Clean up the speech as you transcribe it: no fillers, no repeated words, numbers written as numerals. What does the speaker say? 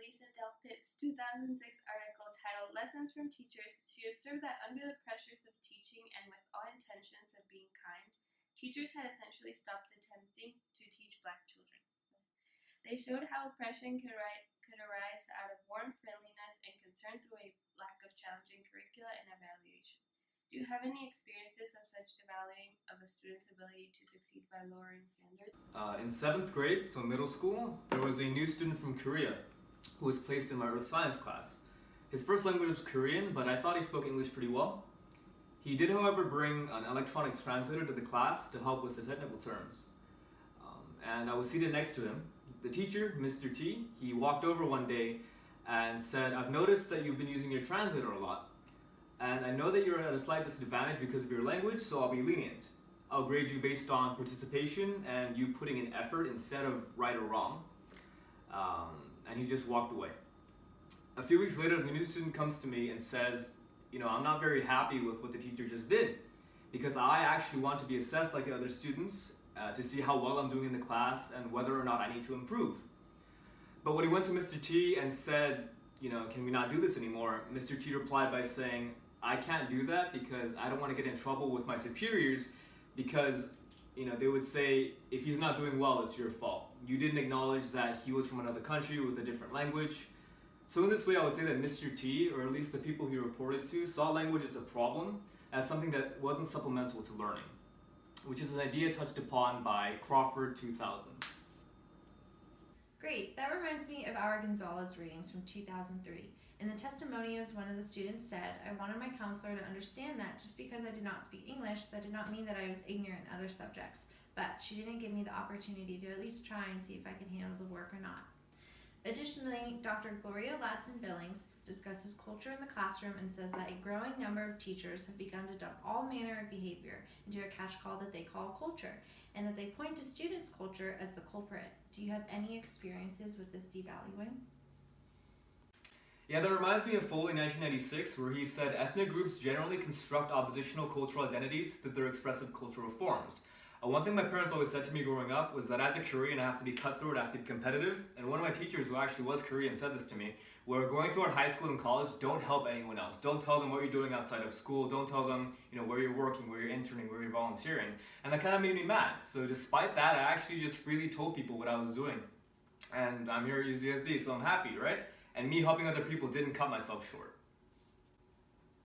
Lisa Delpit's 2006 article titled Lessons from Teachers, she observed that under the pressures of teaching and with all intentions of being kind, teachers had essentially stopped attempting to teach Black children. They showed how oppression could arise out of warm friendliness and concern through a lack of challenging curricula and evaluation. Do you have any experiences of such devaluing of a student's ability to succeed by lowering standards? In 7th grade, so middle school, there was a new student from Korea who was placed in my earth science class. His first language was Korean, but I thought he spoke English pretty well. He did, however, bring an electronics translator to the class to help with the technical terms. And I was seated next to him. The teacher, Mr. T, he walked over one day and said, "I've noticed that you've been using your translator a lot. And I know that you're at a slight disadvantage because of your language, so I'll be lenient. I'll grade you based on participation and you putting in effort instead of right or wrong." And he just walked away. A few weeks later, the new student comes to me and says, "I'm not very happy with what the teacher just did because I actually want to be assessed like the other students to see how well I'm doing in the class and whether or not I need to improve." But when he went to Mr. T and said, "Can we not do this anymore?" Mr. T replied by saying, "I can't do that because I don't want to get in trouble with my superiors because, they would say, if he's not doing well, it's your fault. You didn't acknowledge that he was from another country with a different language." So in this way, I would say that Mr. T, or at least the people he reported to, saw language as a problem, as something that wasn't supplemental to learning, which is an idea touched upon by Crawford 2000. Great, that reminds me of our Gonzalez readings from 2003. In the testimonials, one of the students said, "I wanted my counselor to understand that just because I did not speak English, that did not mean that I was ignorant in other subjects, but she didn't give me the opportunity to at least try and see if I could handle the work or not." Additionally, Dr. Gloria Ladson-Billings discusses culture in the classroom and says that a growing number of teachers have begun to dump all manner of behavior into a catch-call that they call culture, and that they point to students' culture as the culprit. Do you have any experiences with this devaluing? Yeah, that reminds me of Foley 1996, where he said ethnic groups generally construct oppositional cultural identities through their expressive cultural forms. One thing my parents always said to me growing up was that as a Korean, I have to be cutthroat, I have to be competitive. And one of my teachers, who actually was Korean, said this to me, where going through high school and college, don't help anyone else. Don't tell them what you're doing outside of school. Don't tell them, where you're working, where you're interning, where you're volunteering. And that kind of made me mad. So despite that, I actually just freely told people what I was doing. And I'm here at UCSD, so I'm happy, right? And me helping other people didn't cut myself short.